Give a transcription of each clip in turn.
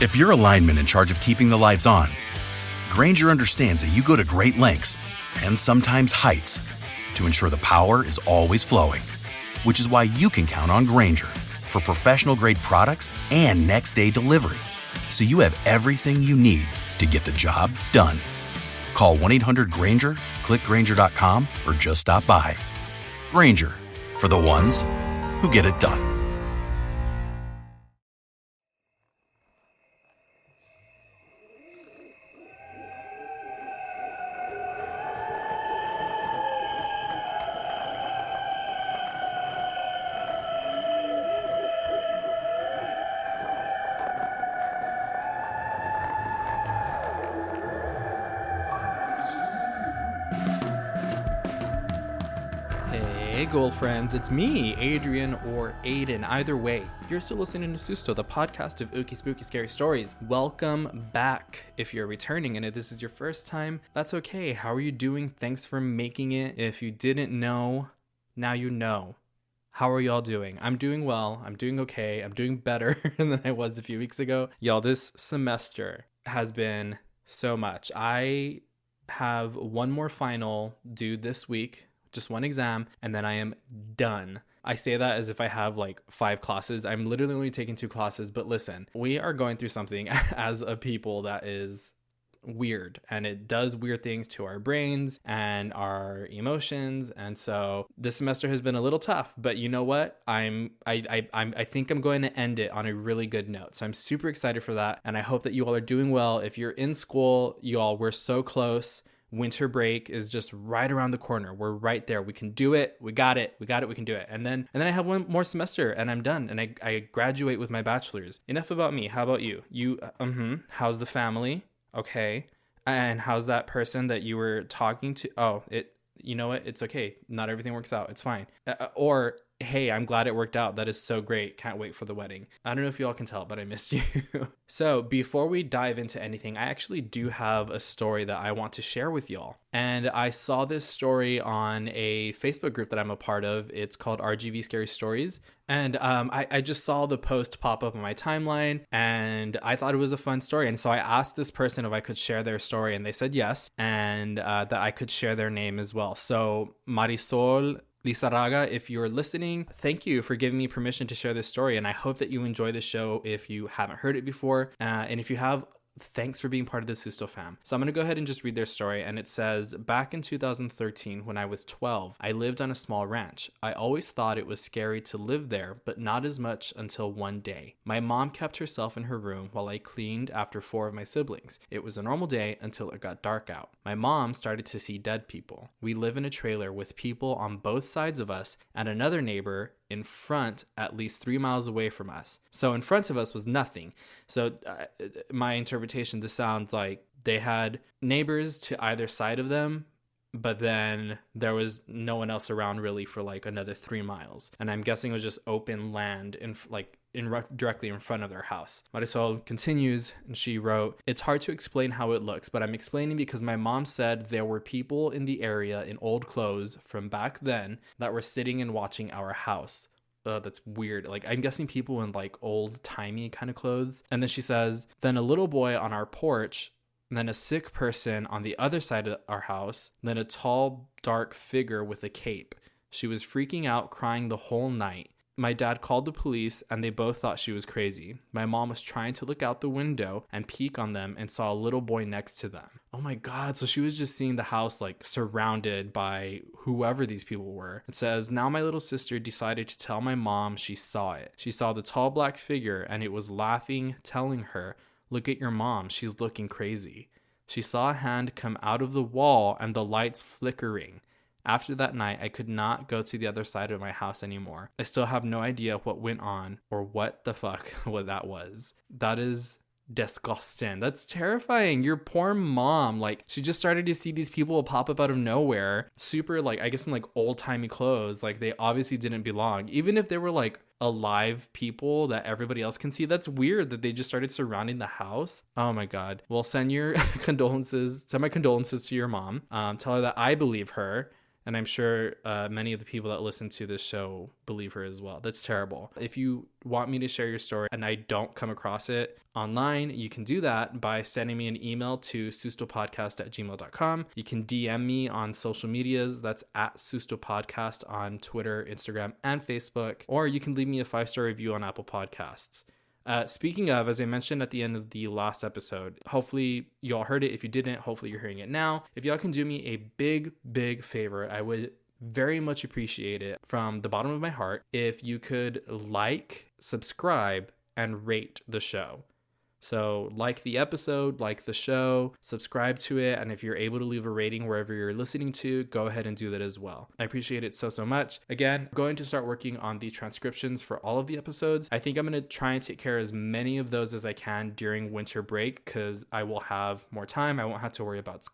If you're a lineman in charge of keeping the lights on, Grainger understands that you go to great lengths and sometimes heights to ensure the power is always flowing, which is why you can count on Grainger for professional-grade products and next-day delivery, so you have everything you need to get the job done. Call 1-800-GRAINGER, click Grainger.com, or just stop by. Grainger, for the ones who get it done. Hey gold friends, it's me, Adrian or Ayden. Either way, you're still listening to Susto, the podcast of ooky spooky scary stories. Welcome back. If you're returning and if this is your first time, that's okay. How are you doing? Thanks for making it. If you didn't know, now you know. How are y'all doing? I'm doing well. I'm doing okay. I'm doing better than I was a few weeks ago. Y'all, this semester has been so much. I have one more final due this week. Just one exam, and then I am done. I say that as if I have like 5 classes. I'm literally only taking 2 classes, but listen, we are going through something as a people that is weird, and it does weird things to our brains and our emotions. And so this semester has been a little tough, but you know what? I think I'm going to end it on a really good note. So I'm super excited for that, and I hope that you all are doing well. If you're in school, y'all, we're so close. Winter break is just right around the corner. We're right there. We can do it. We got it. We can do it. And then I have one more semester and I'm done. And I graduate with my bachelor's. Enough about me. How about you? How's the family? Okay. And how's that person that you were talking to? Oh, you know what? It's okay. Not everything works out. It's fine. Or, hey, I'm glad it worked out. That is so great. Can't wait for the wedding. I don't know if you all can tell, but I missed you. So before we dive into anything, I actually do have a story that I want to share with y'all. And I saw this story on a Facebook group that I'm a part of. It's called RGV Scary Stories. And I just saw the post pop up on my timeline, and I thought it was a fun story. And so I asked this person if I could share their story, and they said yes, and that I could share their name as well. So Marisol Lizarraga, if you're listening, thank you for giving me permission to share this story, and I hope that you enjoy the show if you haven't heard it before, and if you have, thanks for being part of the Susto fam. So I'm going to go ahead and just read their story, and it says, back in 2013, when I was 12, I lived on a small ranch. I always thought it was scary to live there, but not as much until one day. My mom kept herself in her room while I cleaned after 4 of my siblings. It was a normal day until it got dark out. My mom started to see dead people. We live in a trailer with people on both sides of us and another neighbor in front at least 3 miles away from us. So in front of us was nothing. So my interpretation, this sounds like they had neighbors to either side of them, but then there was no one else around really for like another 3 miles. And I'm guessing it was just open land directly in front of their house. Marisol continues, and she wrote, "It's hard to explain how it looks, but I'm explaining because my mom said there were people in the area in old clothes from back then that were sitting and watching our house." That's weird. Like, I'm guessing people in like old timey kind of clothes. And then she says, then a little boy on our porch, then a sick person on the other side of our house, then a tall, dark figure with a cape. She was freaking out, crying the whole night. My dad called the police, and they both thought she was crazy. My mom was trying to look out the window and peek on them and saw a little boy next to them. Oh my God. So she was just seeing the house like surrounded by whoever these people were. It says, now my little sister decided to tell my mom she saw it. She saw the tall black figure, and it was laughing, telling her, look at your mom. She's looking crazy. She saw a hand come out of the wall and the lights flickering. After that night, I could not go to the other side of my house anymore. I still have no idea what went on or what the fuck what that was. That is disgusting. That's terrifying. Your poor mom, like, she just started to see these people pop up out of nowhere, super, like, I guess in like old-timey clothes. Like, they obviously didn't belong. Even if they were like alive people that everybody else can see, that's weird that they just started surrounding the house. Oh my God. Well, send my condolences to your mom. Tell her that I believe her, And I'm sure many of the people that listen to this show believe her as well. That's terrible. If you want me to share your story and I don't come across it online, you can do that by sending me an email to sustopodcast@gmail.com. You can DM me on social medias. That's at sustopodcast on Twitter, Instagram, and Facebook. Or you can leave me a 5-star review on Apple Podcasts. Speaking of, as I mentioned at the end of the last episode, hopefully y'all heard it. If you didn't, hopefully you're hearing it now. If y'all can do me a big favor, I would very much appreciate it from the bottom of my heart if you could like, subscribe, and rate the show. So like the episode, like the show, subscribe to it, and if you're able to leave a rating wherever you're listening to, go ahead and do that as well. I appreciate it so much. Again, I'm going to start working on the transcriptions for all of the episodes. I think I'm going to try and take care of as many of those as I can during winter break because I will have more time. I won't have to worry about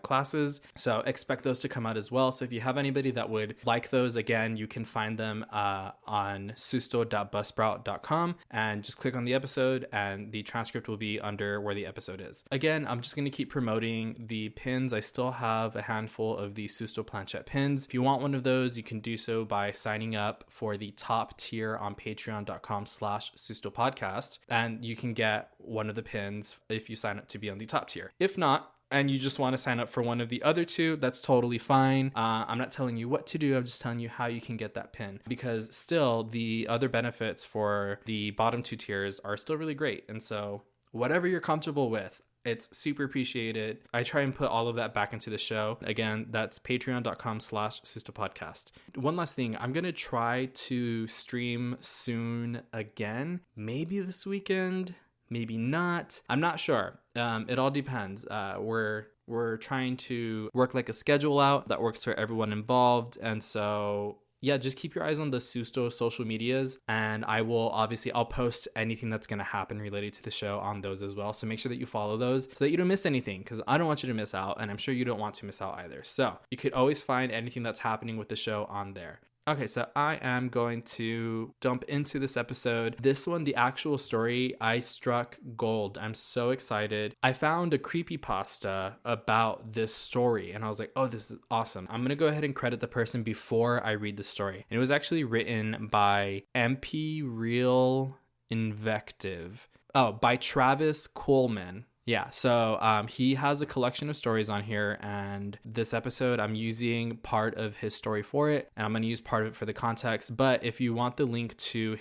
classes, so expect those to come out as well. So if you have anybody that would like those, again, you can find them on susto.buzzsprout.com and just click on the episode and the transcript will be under where the episode is. Again, I'm just going to keep promoting the pins. I still have a handful of the Susto planchette pins. If you want one of those, you can do so by signing up for the top tier on patreon.com/sustopodcast, and you can get one of the pins if you sign up to be on the top tier. If not, and you just want to sign up for one of the other two, that's totally fine. I'm not telling you what to do. I'm just telling you how you can get that pin, because still the other benefits for the bottom 2 tiers are still really great. And so whatever you're comfortable with, it's super appreciated. I try and put all of that back into the show. Again, that's patreon.com/sustopodcast. One last thing, I'm going to try to stream soon again. Maybe this weekend, maybe not. I'm not sure. It all depends. We're trying to work like a schedule out that works for everyone involved. And so, yeah, just keep your eyes on the Susto social medias, and I'll post anything that's going to happen related to the show on those as well. So make sure that you follow those so that you don't miss anything, because I don't want you to miss out, and I'm sure you don't want to miss out either. So you could always find anything that's happening with the show on there. Okay, so I am going to jump into this episode. This one, the actual story, I struck gold. I'm so excited. I found a creepypasta about this story, and I was like, oh, this is awesome. I'm going to go ahead and credit the person before I read the story. And it was actually written by MP Real Invective. Oh, by Travis Coleman. Yeah, so he has a collection of stories on here, and this episode I'm using part of his story for it, and I'm going to use part of it for the context. But if you want the link to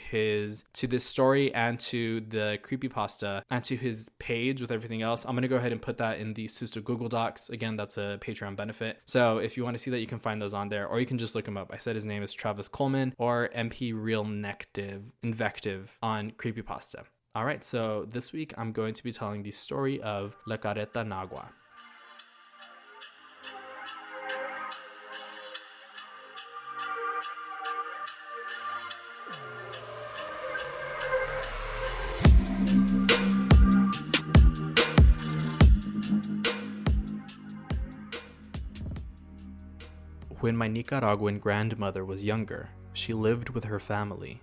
this story and to the creepypasta and to his page with everything else, I'm going to go ahead and put that in the Susto Google Docs. Again, that's a Patreon benefit. So if you want to see that, you can find those on there, or you can just look him up. I said his name is Travis Coleman, or MP Real Invective on creepypasta. All right, so this week I'm going to be telling the story of La Carreta Nagua. When my Nicaraguan grandmother was younger, she lived with her family.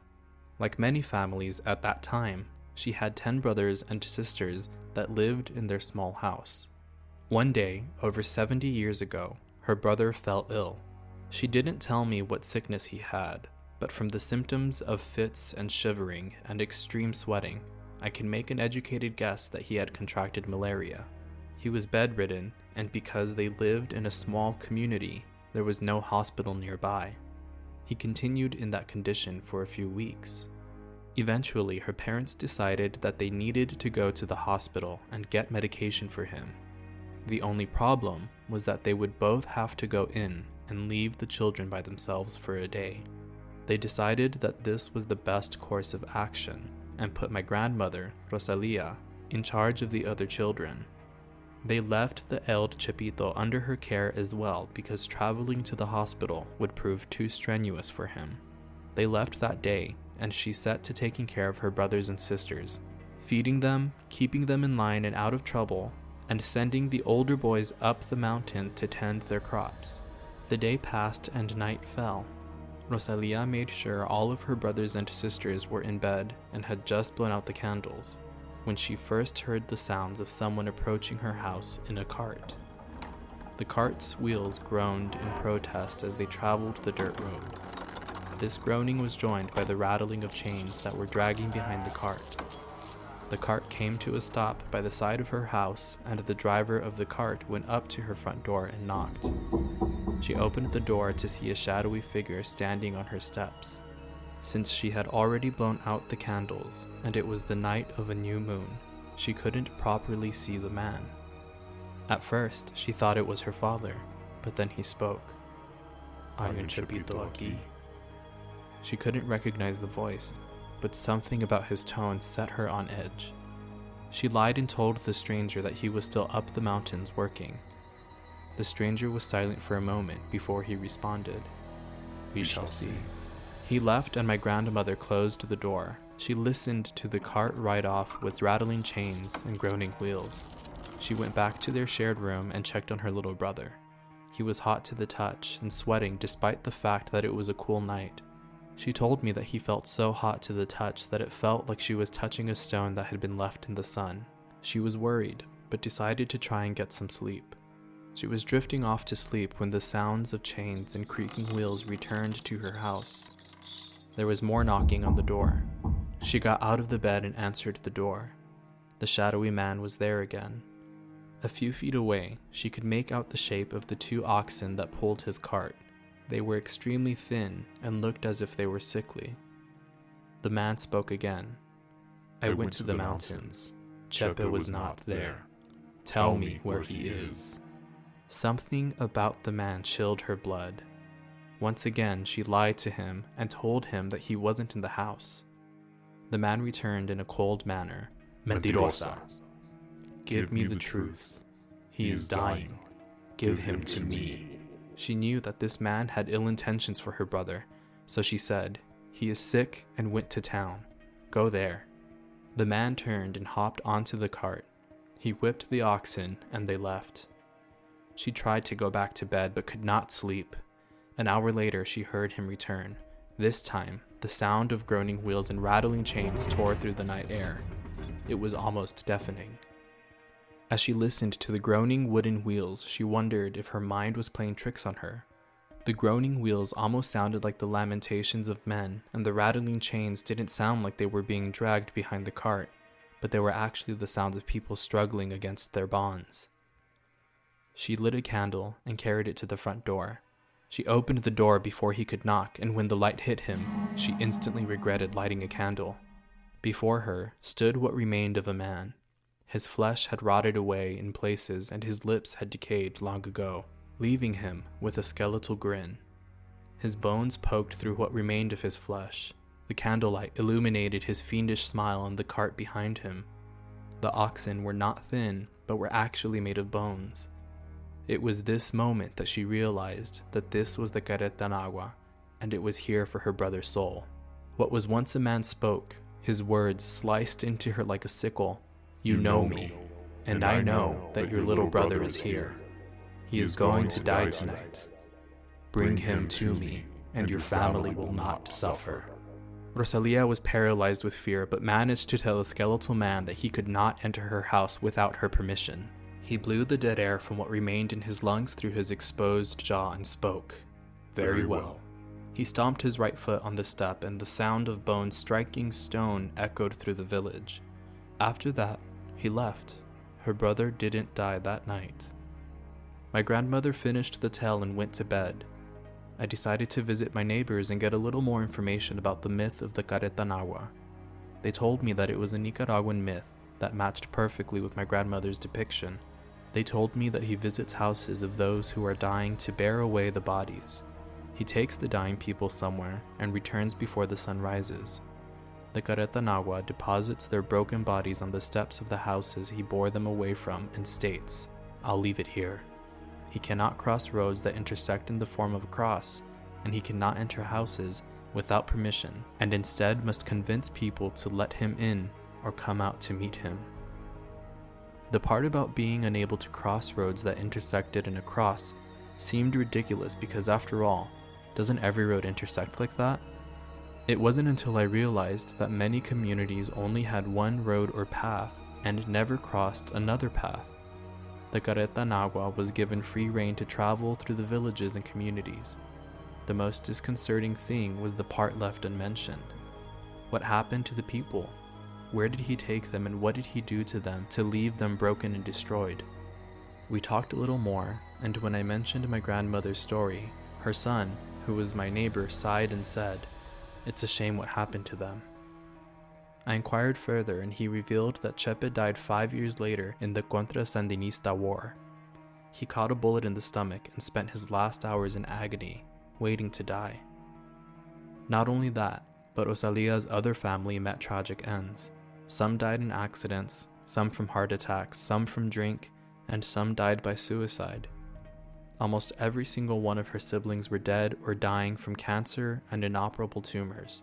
Like many families at that time, she had 10 brothers and sisters that lived in their small house. One day, over 70 years ago, her brother fell ill. She didn't tell me what sickness he had, but from the symptoms of fits and shivering and extreme sweating, I can make an educated guess that he had contracted malaria. He was bedridden, and because they lived in a small community, there was no hospital nearby. He continued in that condition for a few weeks. Eventually, her parents decided that they needed to go to the hospital and get medication for him. The only problem was that they would both have to go in and leave the children by themselves for a day. They decided that this was the best course of action and put my grandmother, Rosalia, in charge of the other children. They left the El Chepito under her care as well because traveling to the hospital would prove too strenuous for him. They left that day, and she set to taking care of her brothers and sisters, feeding them, keeping them in line and out of trouble, and sending the older boys up the mountain to tend their crops. The day passed and night fell. Rosalia made sure all of her brothers and sisters were in bed and had just blown out the candles when she first heard the sounds of someone approaching her house in a cart. The cart's wheels groaned in protest as they traveled the dirt road. This groaning was joined by the rattling of chains that were dragging behind the cart. The cart came to a stop by the side of her house, and the driver of the cart went up to her front door and knocked. She opened the door to see a shadowy figure standing on her steps. Since she had already blown out the candles, and it was the night of a new moon, she couldn't properly see the man. At first, she thought it was her father, but then he spoke. "Ayden chapito aquí." She couldn't recognize the voice, but something about his tone set her on edge. She lied and told the stranger that he was still up the mountains working. The stranger was silent for a moment before he responded. "We shall see." He left and my grandmother closed the door. She listened to the cart ride off with rattling chains and groaning wheels. She went back to their shared room and checked on her little brother. He was hot to the touch and sweating despite the fact that it was a cool night. She told me that he felt so hot to the touch that it felt like she was touching a stone that had been left in the sun. She was worried, but decided to try and get some sleep. She was drifting off to sleep when the sounds of chains and creaking wheels returned to her house. There was more knocking on the door. She got out of the bed and answered the door. The shadowy man was there again. A few feet away, she could make out the shape of the 2 oxen that pulled his cart. They were extremely thin and looked as if they were sickly. The man spoke again. "I went to the mountains. Chepe was not there. Tell me where he is." Something about the man chilled her blood. Once again, she lied to him and told him that he wasn't in the house. The man returned in a cold manner. "Mentirosa. Give me the truth. He is dying. Give him to me." She knew that this man had ill intentions for her brother, so she said, "He is sick and went to town. Go there." The man turned and hopped onto the cart. He whipped the oxen and they left. She tried to go back to bed but could not sleep. An hour later, she heard him return. This time, the sound of groaning wheels and rattling chains tore through the night air. It was almost deafening. As she listened to the groaning wooden wheels, she wondered if her mind was playing tricks on her. The groaning wheels almost sounded like the lamentations of men, and the rattling chains didn't sound like they were being dragged behind the cart, but they were actually the sounds of people struggling against their bonds. She lit a candle and carried it to the front door. She opened the door before he could knock, and when the light hit him, she instantly regretted lighting a candle. Before her stood what remained of a man. His flesh had rotted away in places and his lips had decayed long ago, leaving him with a skeletal grin. His bones poked through what remained of his flesh. The candlelight illuminated his fiendish smile on the cart behind him. The oxen were not thin, but were actually made of bones. It was this moment that she realized that this was the Carreta Nagua, and it was here for her brother's soul. What was once a man spoke, his words sliced into her like a sickle. "You know me, and I know that your little brother is here. He is going to die tonight. Bring him to me, and your family will not suffer." Rosalia was paralyzed with fear, but managed to tell the skeletal man that he could not enter her house without her permission. He blew the dead air from what remained in his lungs through his exposed jaw and spoke. "Very well." He stomped his right foot on the step, and the sound of bones striking stone echoed through the village. After that, he left. Her brother didn't die that night. My grandmother finished the tale and went to bed. I decided to visit my neighbors and get a little more information about the myth of the Carreta Nagua. They told me that it was a Nicaraguan myth that matched perfectly with my grandmother's depiction. They told me that he visits houses of those who are dying to bear away the bodies. He takes the dying people somewhere and returns before the sun rises. The Carreta Nagua deposits their broken bodies on the steps of the houses he bore them away from and states, "I'll leave it here." He cannot cross roads that intersect in the form of a cross, and he cannot enter houses without permission, and instead must convince people to let him in or come out to meet him. The part about being unable to cross roads that intersected in a cross seemed ridiculous because, after all, doesn't every road intersect like that? It wasn't until I realized that many communities only had one road or path and never crossed another path. The Carreta Nagua was given free rein to travel through the villages and communities. The most disconcerting thing was the part left unmentioned. What happened to the people? Where did he take them, and what did he do to them to leave them broken and destroyed? We talked a little more, and when I mentioned my grandmother's story, her son, who was my neighbor, sighed and said, "It's a shame what happened to them." I inquired further, and he revealed that Chepe died 5 years later in the Contra Sandinista War. He caught a bullet in the stomach and spent his last hours in agony, waiting to die. Not only that, but Rosalia's other family met tragic ends. Some died in accidents, some from heart attacks, some from drink, and some died by suicide. Almost every single one of her siblings were dead or dying from cancer and inoperable tumors.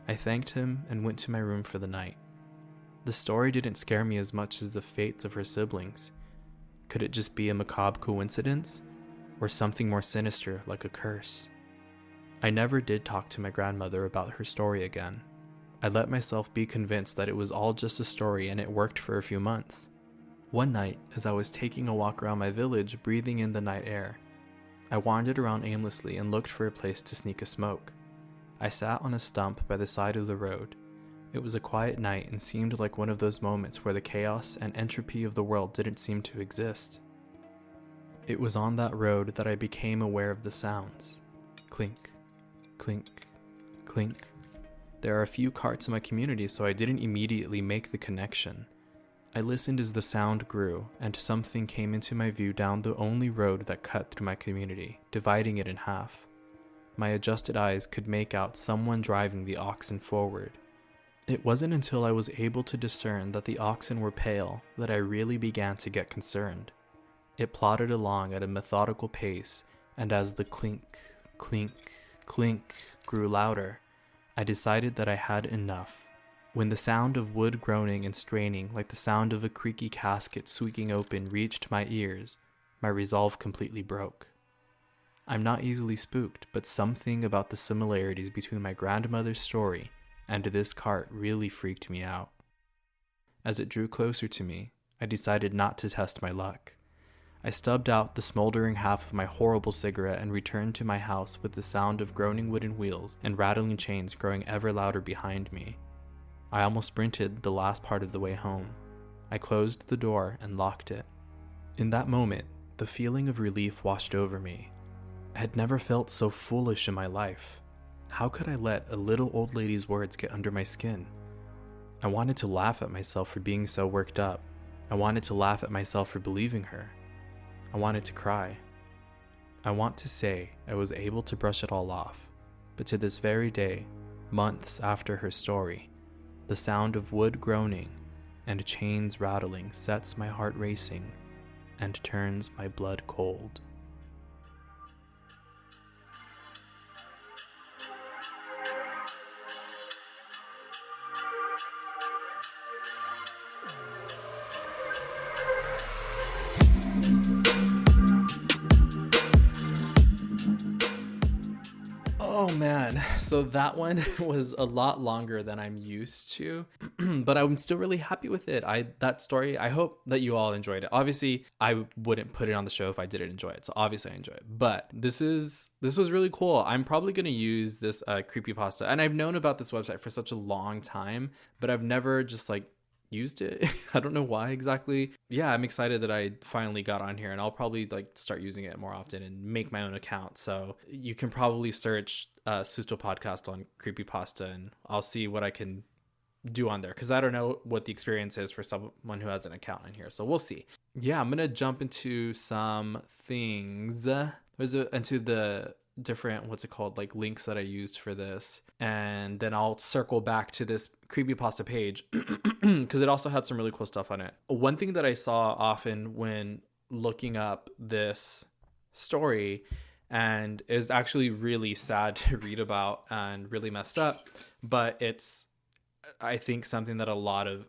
I thanked him and went to my room for the night. The story didn't scare me as much as the fates of her siblings. Could it just be a macabre coincidence? Or something more sinister like a curse? I never did talk to my grandmother about her story again. I let myself be convinced that it was all just a story, and it worked for a few months. One night, as I was taking a walk around my village, breathing in the night air, I wandered around aimlessly and looked for a place to sneak a smoke. I sat on a stump by the side of the road. It was a quiet night and seemed like one of those moments where the chaos and entropy of the world didn't seem to exist. It was on that road that I became aware of the sounds. Clink, clink, clink. There are a few carts in my community, so I didn't immediately make the connection. I listened as the sound grew, and something came into my view down the only road that cut through my community, dividing it in half. My adjusted eyes could make out someone driving the oxen forward. It wasn't until I was able to discern that the oxen were pale that I really began to get concerned. It plodded along at a methodical pace, and as the clink, clink, clink grew louder, I decided that I had enough. When the sound of wood groaning and straining like the sound of a creaky casket squeaking open reached my ears, my resolve completely broke. I'm not easily spooked, but something about the similarities between my grandmother's story and this cart really freaked me out. As it drew closer to me, I decided not to test my luck. I stubbed out the smoldering half of my horrible cigarette and returned to my house with the sound of groaning wooden wheels and rattling chains growing ever louder behind me. I almost sprinted the last part of the way home. I closed the door and locked it. In that moment, the feeling of relief washed over me. I had never felt so foolish in my life. How could I let a little old lady's words get under my skin? I wanted to laugh at myself for being so worked up. I wanted to laugh at myself for believing her. I wanted to cry. I want to say I was able to brush it all off, but to this very day, months after her story, the sound of wood groaning and chains rattling sets my heart racing and turns my blood cold. Oh man, so that one was a lot longer than I'm used to, but I'm still really happy with it. That story, I hope that you all enjoyed it. Obviously, I wouldn't put it on the show if I didn't enjoy it, so obviously I enjoy it. But this was really cool. I'm probably going to use this creepypasta, and I've known about this website for such a long time, but I've never just used it. I don't know why exactly. Yeah, I'm excited that I finally got on here, and I'll probably start using it more often and make my own account. So you can probably search Susto Podcast on creepypasta, and I'll see what I can do on there, because I don't know what the experience is for someone who has an account in here. So we'll see. Yeah, I'm gonna jump into some things. Into the different links that I used for this, and then I'll circle back to this creepypasta page because it also had some really cool stuff on it. One thing that I saw often when looking up this story, and is actually really sad to read about and really messed up, but it's I think something that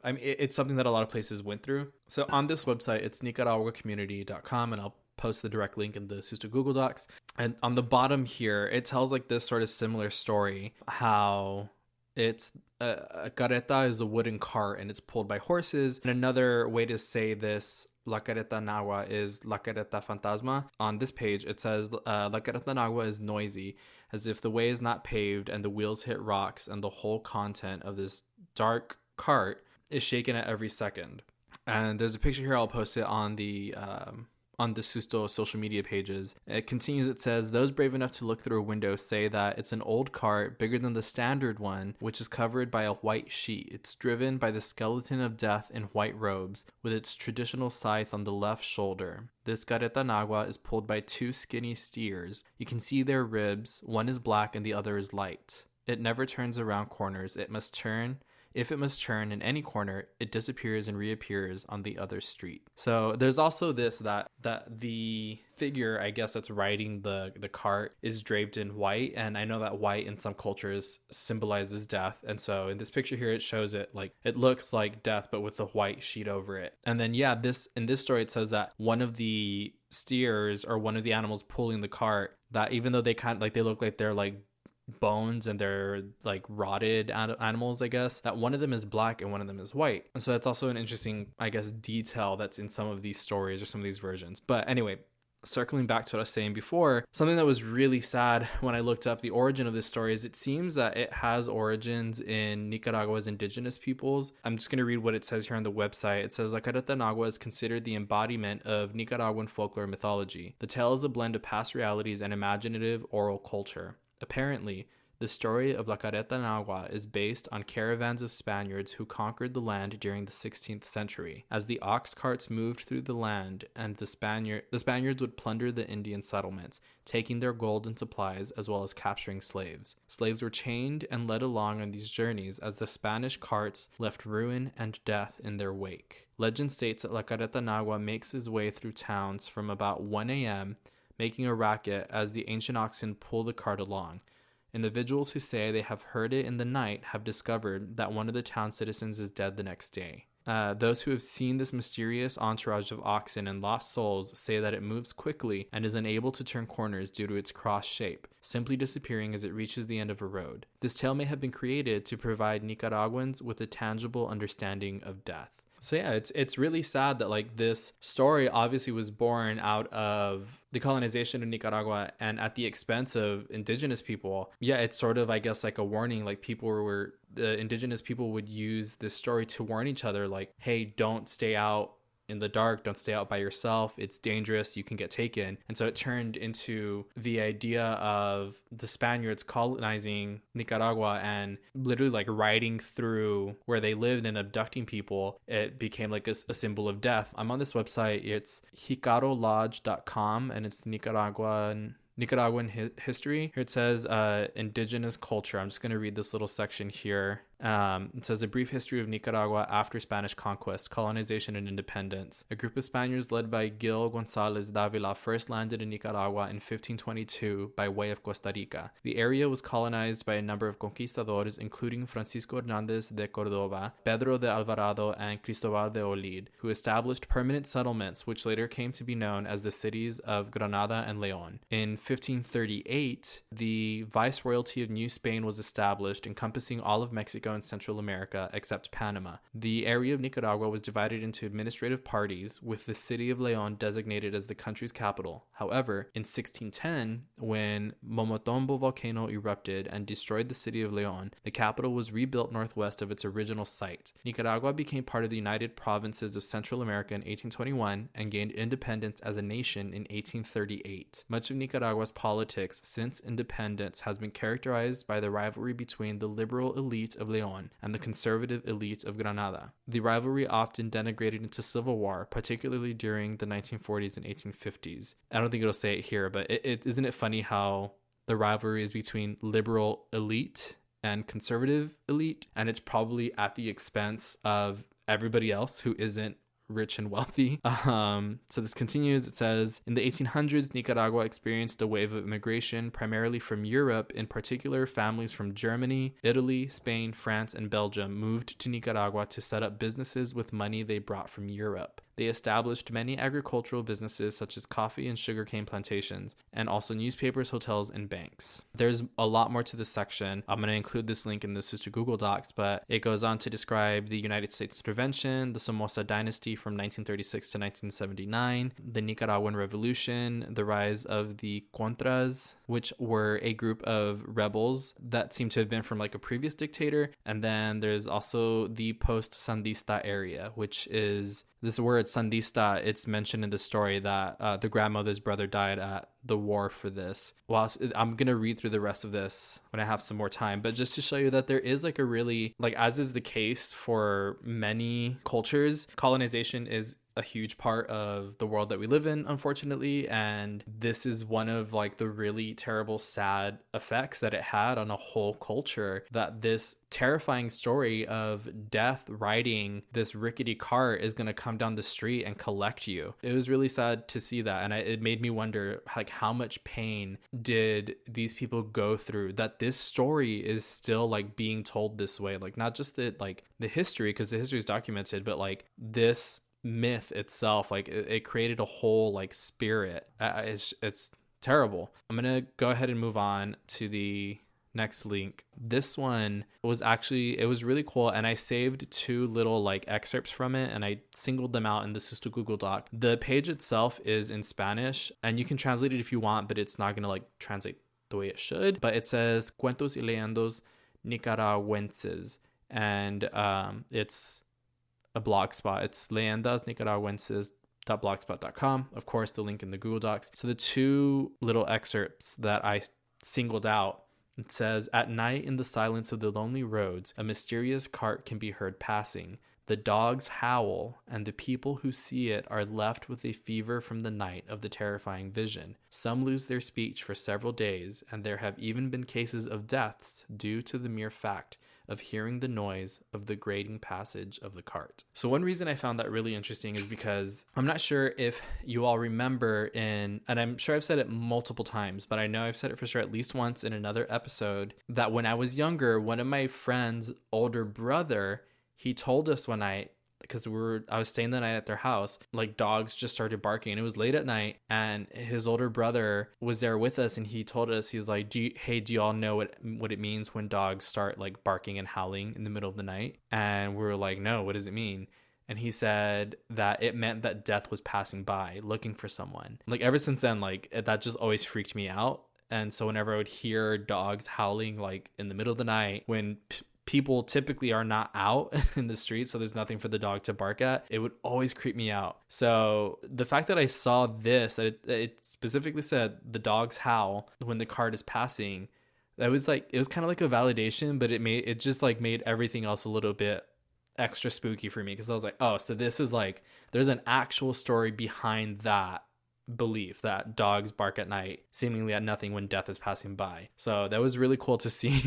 it's something that a lot of places went through. So on this website, it's nicaraguacommunity.com, and I'll post the direct link in the Susto Google Docs. And on the bottom here, it tells this sort of similar story, how it's a carreta is a wooden cart and it's pulled by horses. And another way to say this La Carreta Nagua is La Carreta Fantasma. On this page, it says La Carreta Nagua is noisy, as if the way is not paved and the wheels hit rocks, and the whole content of this dark cart is shaken at every second. And there's a picture here. I'll post it on the Susto social media pages. It continues, it says, those brave enough to look through a window say that it's an old cart bigger than the standard one, which is covered by a white sheet. It's driven by the skeleton of death in white robes, with its traditional scythe on the left shoulder. This Carreta Nagua is pulled by two skinny steers. You can see their ribs. One is black and the other is light. It never turns around corners. If it must turn in any corner, it disappears and reappears on the other street. So there's also this, that the figure, I guess, that's riding the cart is draped in white. And I know that white in some cultures symbolizes death. And so in this picture here, it shows it like, it looks like death, but with a white sheet over it. And then, in this story, it says that one of the steers, or one of the animals pulling the cart, that even though they they look like they're like bones and they're like rotted animals, I guess, that one of them is black and one of them is white. And so that's also an interesting, I guess, detail that's in some of these stories or some of these versions. But anyway, circling back to what I was saying before, something that was really sad when I looked up the origin of this story is it seems that it has origins in Nicaragua's indigenous peoples. I'm just going to read what it says here on the website. It says, La Carreta Nagua is considered the embodiment of Nicaraguan folklore mythology. The tale is a blend of past realities and imaginative oral culture. Apparently, the story of La Carreta Nagua is based on caravans of Spaniards who conquered the land during the 16th century. As the ox carts moved through the land, and the Spaniards would plunder the Indian settlements, taking their gold and supplies as well as capturing slaves. Slaves were chained and led along on these journeys as the Spanish carts left ruin and death in their wake. Legend states that La Carreta Nagua makes his way through towns from about 1 a.m., making a racket as the ancient oxen pull the cart along. Individuals who say they have heard it in the night have discovered that one of the town citizens is dead the next day. Those who have seen this mysterious entourage of oxen and lost souls say that it moves quickly and is unable to turn corners due to its cross shape, simply disappearing as it reaches the end of a road. This tale may have been created to provide Nicaraguans with a tangible understanding of death. So yeah, it's really sad that like this story obviously was born out of the colonization of Nicaragua and at the expense of indigenous people. Yeah, it's sort of, I guess, like a warning, like the indigenous people would use this story to warn each other, like, hey, don't stay out in the dark, don't stay out by yourself, it's dangerous, you can get taken. And so it turned into the idea of the Spaniards colonizing Nicaragua and literally like riding through where they lived and abducting people. It became like a symbol of death. I'm on this website, it's jicarolodge.com, and it's Nicaraguan history. Here it says indigenous culture. I'm just going to read this little section here. It says, a brief history of Nicaragua after Spanish conquest, colonization, and independence. A group of Spaniards led by Gil González Dávila first landed in Nicaragua in 1522 by way of Costa Rica. The area was colonized by a number of conquistadors, including Francisco Hernández de Córdoba, Pedro de Alvarado, and Cristobal de Olid, who established permanent settlements which later came to be known as the cities of Granada and León. In 1538, the Viceroyalty of New Spain was established, encompassing all of Mexico and Central America except Panama. The area of Nicaragua was divided into administrative parties, with the city of León designated as the country's capital. However, in 1610, when Momotombo volcano erupted and destroyed the city of León, the capital was rebuilt northwest of its original site. Nicaragua became part of the United Provinces of Central America in 1821 and gained independence as a nation in 1838. Much of Nicaragua's politics since independence has been characterized by the rivalry between the liberal elite of León and the conservative elite of Granada. The rivalry often degenerated into civil war, particularly during the 1940s and 1850s. I don't think it'll say it here, but isn't it funny how the rivalry is between liberal elite and conservative elite, and it's probably at the expense of everybody else who isn't rich and wealthy. So this continues. It says, in the 1800s, Nicaragua experienced a wave of immigration, primarily from Europe. In particular, families from Germany, Italy, Spain, France, and Belgium moved to Nicaragua to set up businesses with money they brought from Europe. They established many agricultural businesses such as coffee and sugarcane plantations, and also newspapers, hotels, and banks. There's a lot more to this section. I'm going to include this link in the Sister Google Docs, but it goes on to describe the United States intervention, the Somoza dynasty from 1936 to 1979, the Nicaraguan Revolution, the rise of the Contras, which were a group of rebels that seem to have been from like a previous dictator. And then there's also the post-Sandista area, which is this word Sandista. It's mentioned in the story that the grandmother's brother died at the war for this. Well, I'm going to read through the rest of this when I have some more time, but just to show you that there is like a really, like as is the case for many cultures, colonization is a huge part of the world that we live in, unfortunately. And this is one of like the really terrible, sad effects that it had on a whole culture, that this terrifying story of death riding this rickety cart is going to come down the street and collect you. It was really sad to see that. And it made me wonder, like, how much pain did these people go through that this story is still like being told this way? Like, not just the history, because the history is documented, but like this myth itself, like it created a whole like spirit. It's terrible. I'm gonna go ahead and move on to the next link. This one was actually, it was really cool, and I saved two little like excerpts from it and I singled them out in the Sister Google Doc. The page itself is in Spanish and you can translate it if you want, but it's not gonna like translate the way it should. But it says Cuentos y Leyendas Nicaragüenses, and it's a blog spot. It's leyendasnicaraguenses.blogspot.com. Of course, the link in the Google Docs. So the two little excerpts that I singled out, it says, "At night in the silence of the lonely roads, a mysterious cart can be heard passing. The dogs howl, and the people who see it are left with a fever from the night of the terrifying vision. Some lose their speech for several days, and there have even been cases of deaths due to the mere fact of hearing the noise of the grating passage of the cart." So one reason I found that really interesting is because I'm not sure if you all remember and I'm sure I've said it multiple times, but I know I've said it for sure at least once in another episode, that when I was younger, one of my friend's older brother, he told us one night, because I was staying the night at their house, like dogs just started barking. It was late at night, and his older brother was there with us, and he told us, he's like, do you all know what it means when dogs start like barking and howling in the middle of the night? And we were like, no, what does it mean? And he said that it meant that death was passing by looking for someone. Like ever since then, like that just always freaked me out. And so whenever I would hear dogs howling like in the middle of the night, when people typically are not out in the street, so there's nothing for the dog to bark at, it would always creep me out. So the fact that I saw this, it specifically said the dogs howl when the cart is passing, that was like, it was kind of like a validation, but it just like made everything else a little bit extra spooky for me, because I was like, oh, so this is like, there's an actual story behind that belief that dogs bark at night seemingly at nothing when death is passing by. So that was really cool to see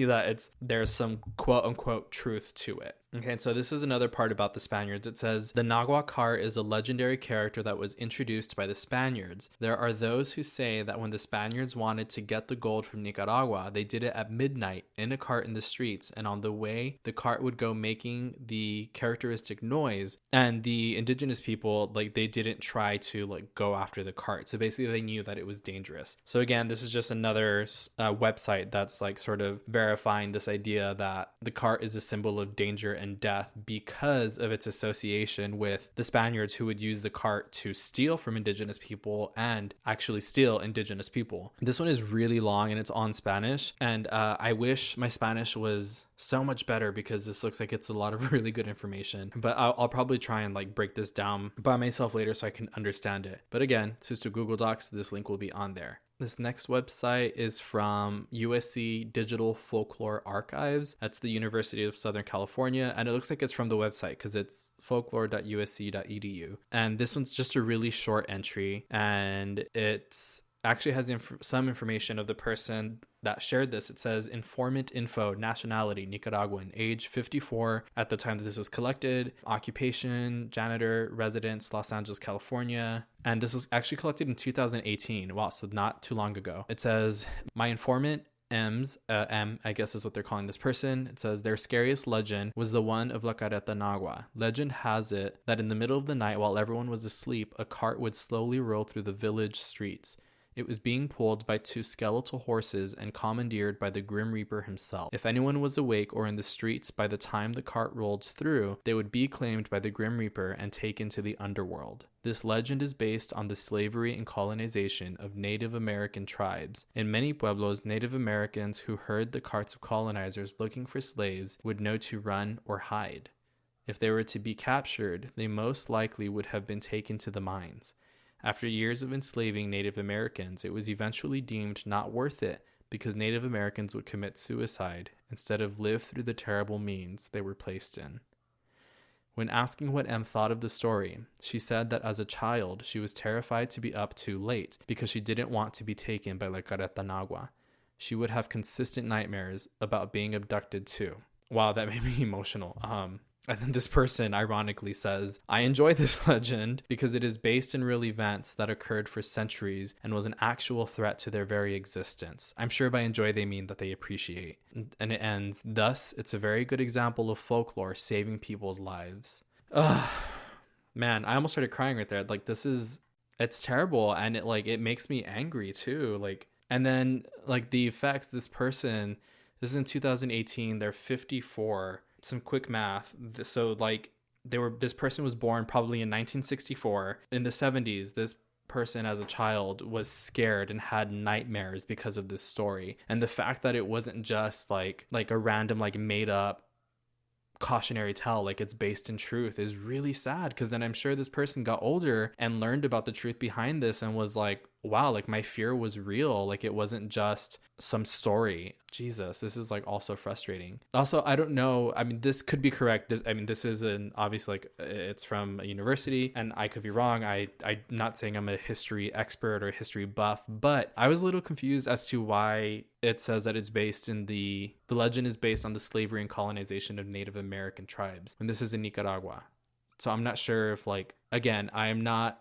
that there's some quote unquote truth to it. Okay, and so this is another part about the Spaniards. It says, the Nagua cart is a legendary character that was introduced by the Spaniards. There are those who say that when the Spaniards wanted to get the gold from Nicaragua, they did it at midnight in a cart in the streets, and on the way, the cart would go making the characteristic noise, and the indigenous people, like, they didn't try to like go after the cart. So basically they knew that it was dangerous. So again, this is just another website that's like sort of verifying this idea that the cart is a symbol of danger and death because of its association with the Spaniards, who would use the cart to steal from indigenous people and actually steal indigenous people. This one is really long and it's on Spanish, and I wish my Spanish was so much better, because this looks like it's a lot of really good information, but I'll probably try and like break this down by myself later so I can understand it. But again, Sister Google Docs, this link will be on there. This next website is from USC Digital Folklore Archives. That's the University of Southern California. And it looks like it's from the website because it's folklore.usc.edu. And this one's just a really short entry. And it's actually has some information of the person that shared this. It says, informant info, nationality, Nicaraguan, age 54 at the time that this was collected, occupation, janitor, residence, Los Angeles, California. And this was actually collected in 2018. Wow, so not too long ago. It says, my informant M, I guess is what they're calling this person. It says their scariest legend was the one of La Carreta Nagua. Legend has it that in the middle of the night while everyone was asleep, a cart would slowly roll through the village streets. It was being pulled by 2 skeletal horses and commandeered by the Grim Reaper himself. If anyone was awake or in the streets by the time the cart rolled through, they would be claimed by the Grim Reaper and taken to the underworld. This legend is based on the slavery and colonization of Native American tribes. In many pueblos, Native Americans who heard the carts of colonizers looking for slaves would know to run or hide. If they were to be captured, they most likely would have been taken to the mines. After years of enslaving Native Americans, it was eventually deemed not worth it because Native Americans would commit suicide instead of live through the terrible means they were placed in. When asking what M thought of the story, she said that as a child, she was terrified to be up too late because she didn't want to be taken by La Carreta Nagua. She would have consistent nightmares about being abducted too. Wow, that made me emotional. And then this person ironically says, I enjoy this legend because it is based in real events that occurred for centuries and was an actual threat to their very existence. I'm sure by enjoy they mean that they appreciate. And it ends, thus, it's a very good example of folklore saving people's lives. Ugh, man, I almost started crying right there. Like, it's terrible. And it makes me angry too. And then the effects, this is in 2018, they're 54. Some quick math. So this person was born probably in 1964. In the 70s, this person as a child was scared and had nightmares because of this story. And the fact that it wasn't just like a random made up cautionary tale, it's based in truth, is really sad, because then I'm sure this person got older and learned about the truth behind this and was like, wow, my fear was real. It wasn't just some story. Jesus, this is also frustrating. Also, I don't know. I mean, this could be correct. This is obviously it's from a university and I could be wrong. I'm not saying I'm a history expert or history buff, but I was a little confused as to why it says that it's based in the legend is based on the slavery and colonization of Native American tribes when this is in Nicaragua. So I'm not sure if again, I'm not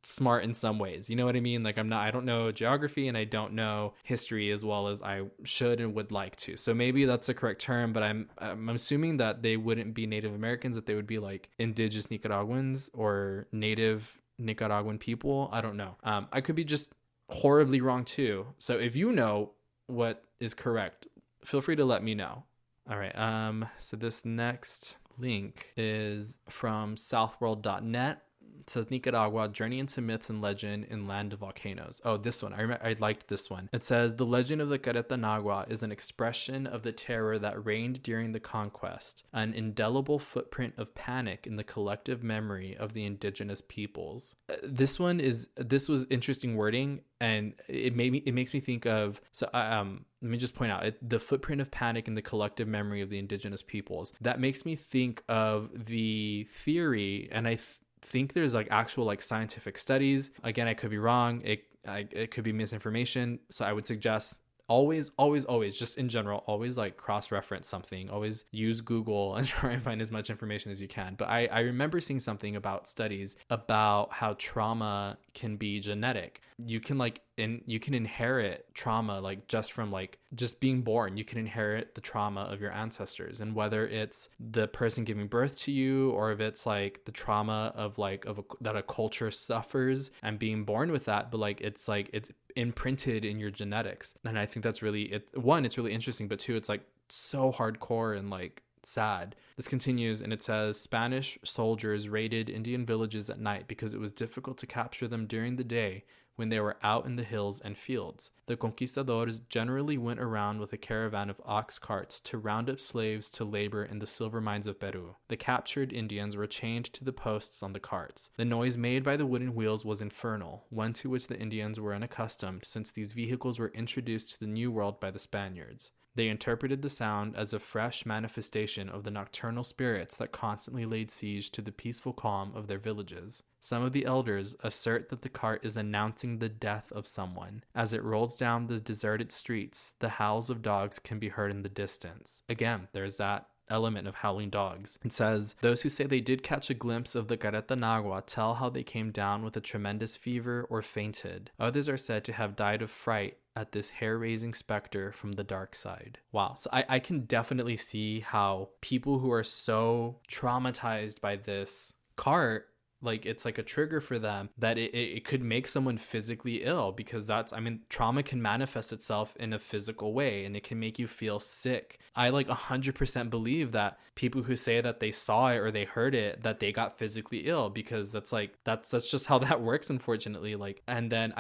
smart in some ways, you know what I mean? I don't know geography and I don't know history as well as I should and would like to. So maybe that's the correct term, but I'm assuming that they wouldn't be Native Americans, that they would be indigenous Nicaraguans or native Nicaraguan people. I don't know. I could be just horribly wrong too. So if you know what is correct, feel free to let me know. All right. So this next link is from southworld.net. It says Nicaragua, Journey into Myths and Legend in Land of Volcanoes. Oh, this one. I liked this one. It says, the legend of the Carreta Nagua is an expression of the terror that reigned during the conquest, an indelible footprint of panic in the collective memory of the indigenous peoples. This was interesting wording, and it makes me think of, let me just point out, the footprint of panic in the collective memory of the indigenous peoples. That makes me think of the theory, and I think there's actual scientific studies. Again, I could be wrong. It could be misinformation. So I would suggest always, just in general, always cross-reference something. Always use Google and try and find as much information as you can. But I remember seeing something about studies about how trauma can be genetic. You can you can inherit trauma just from just being born. You can inherit the trauma of your ancestors, and whether it's the person giving birth to you or if it's the trauma of that a culture suffers and being born with that, but it's imprinted in your genetics. And I think that's really it's really interesting, but two, it's so hardcore and sad. This continues and it says, Spanish soldiers raided Indian villages at night because it was difficult to capture them during the day when they were out in the hills and fields. The conquistadors generally went around with a caravan of ox carts to round up slaves to labor in the silver mines of Peru. The captured Indians were chained to the posts on the carts. The noise made by the wooden wheels was infernal, one to which the Indians were unaccustomed since these vehicles were introduced to the New World by the Spaniards. They interpreted the sound as a fresh manifestation of the nocturnal spirits that constantly laid siege to the peaceful calm of their villages. Some of the elders assert that the cart is announcing the death of someone. As it rolls down the deserted streets, the howls of dogs can be heard in the distance. Again, there's that element of howling dogs. It says, those who say they did catch a glimpse of the Carreta Nagua tell how they came down with a tremendous fever or fainted. Others are said to have died of fright at this hair-raising specter from the dark side. Wow. So I can definitely see how people who are so traumatized by this cart, like it's like a trigger for them, that it could make someone physically ill, because trauma can manifest itself in a physical way and it can make you feel sick. I 100% believe that people who say that they saw it or they heard it, that they got physically ill, because that's just how that works, unfortunately. And then,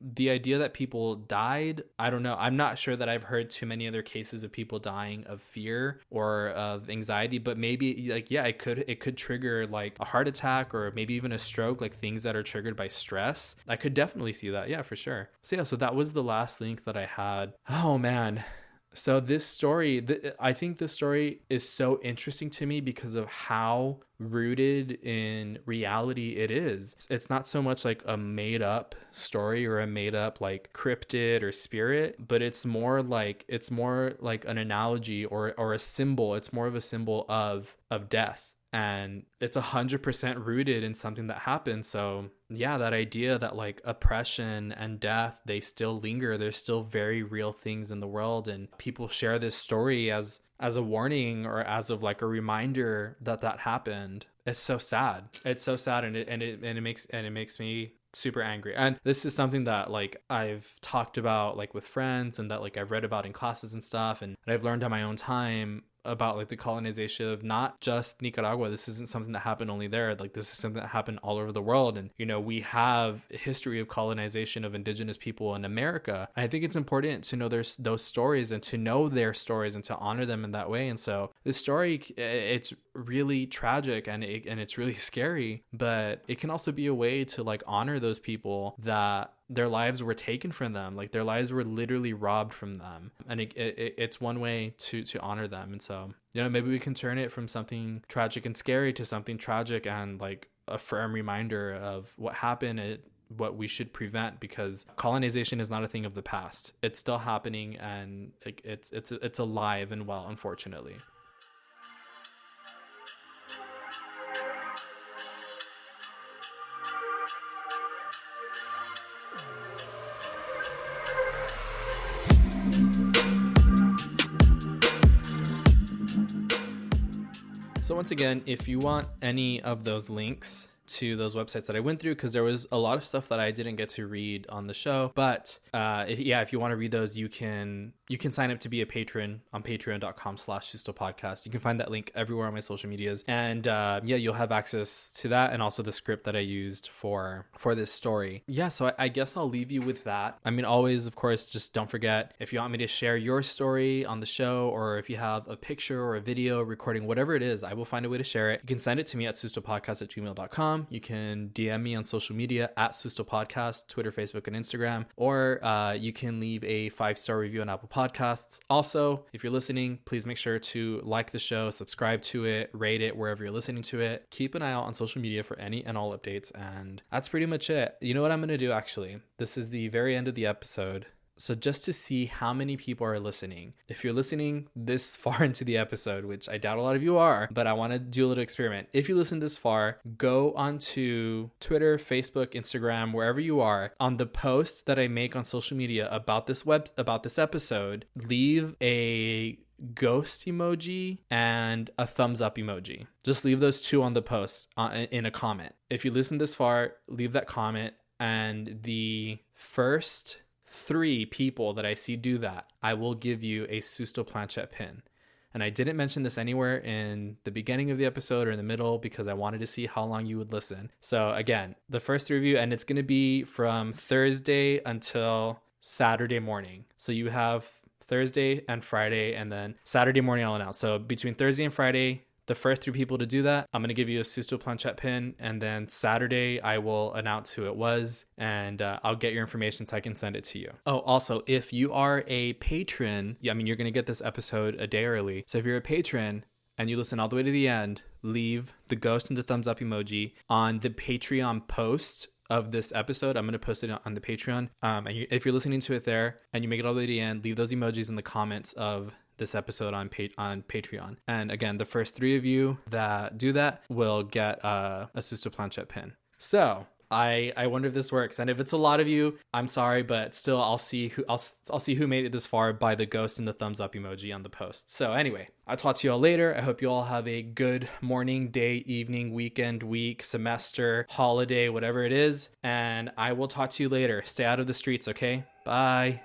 the idea that people died, I don't know. I'm not sure that I've heard too many other cases of people dying of fear or of anxiety, but maybe it could trigger a heart attack or maybe even a stroke, things that are triggered by stress. I could definitely see that. Yeah, for sure. So that was the last link that I had. Oh man. So this story, I think this story is so interesting to me because of how rooted in reality it is. It's not so much like a made up story or a made up cryptid or spirit, but it's more like an analogy or a symbol. It's more of a symbol of death. And it's 100% rooted in something that happened. So yeah, that idea that oppression and death, they still linger. There's still very real things in the world, and people share this story as a warning or as of a reminder that happened. It's so sad. It's so sad, and it makes me super angry. And this is something that I've talked about with friends, and that I've read about in classes and stuff, and I've learned on my own time about the colonization of not just Nicaragua. This isn't something that happened only there. This is something that happened all over the world. And we have a history of colonization of indigenous people in America. I think it's important to know those stories, and to know their stories, and to honor them in that way. And so this story, it's really tragic and it's really scary, but it can also be a way to honor those people that their lives were taken from them. Their lives were literally robbed from them. And it's one way to honor them. And so, maybe we can turn it from something tragic and scary to something tragic and a firm reminder of what happened, what we should prevent, because colonization is not a thing of the past. It's still happening, and it's alive and well, unfortunately. So once again, if you want any of those links to those websites that I went through, because there was a lot of stuff that I didn't get to read on the show, but if you want to read those, you can sign up to be a patron on patreon.com/sustopodcast. You can find that link everywhere on my social medias, and you'll have access to that, and also the script that I used for this story. So I guess I'll leave you with that. Always, of course, just don't forget, if you want me to share your story on the show, or if you have a picture or a video recording, whatever it is, I will find a way to share it. You can send it to me at sustopodcast@gmail.com. You can DM me on social media at sustopodcast, Twitter, Facebook, and Instagram, or you can leave a 5-star review on Apple Podcasts. Also, if you're listening, please make sure to like the show, subscribe to it, rate it wherever you're listening to it. Keep an eye out on social media for any and all updates, and that's pretty much it. You know what I'm going to do, actually? This is the very end of the episode. So just to see how many people are listening, if you're listening this far into the episode, which I doubt a lot of you are, but I want to do a little experiment. If you listen this far, go onto Twitter, Facebook, Instagram, wherever you are. On the post that I make on social media about this episode, leave a ghost emoji and a thumbs up emoji. Just leave those two on the post in a comment. If you listen this far, leave that comment, and the first 3 people that I see do that, I will give you a Susto Planchette pin. And I didn't mention this anywhere in the beginning of the episode or in the middle, because I wanted to see how long you would listen. So again, the first 3 of you, and it's going to be from Thursday until Saturday morning. So you have Thursday and Friday, and then Saturday morning I'll announce. So between Thursday and Friday, the first 3 people to do that, I'm going to give you a Susto Planchette pin, and then Saturday I will announce who it was, and I'll get your information so I can send it to you. Oh, also, if you are a patron, you're going to get this episode a day early. So if you're a patron and you listen all the way to the end, leave the ghost and the thumbs up emoji on the Patreon post of this episode. I'm going to post it on the Patreon. If you're listening to it there and you make it all the way to the end, leave those emojis in the comments of this episode on on Patreon. And again, the first 3 of you that do that will get a Susto Planchette pin. So I wonder if this works, and if it's a lot of you, I'm sorry, but still I'll see who made it this far by the ghost and the thumbs up emoji on the post. So anyway, I'll talk to you all later. I hope you all have a good morning, day, evening, weekend, week, semester, holiday, whatever it is, and I will talk to you later. Stay out of the streets, okay? Bye.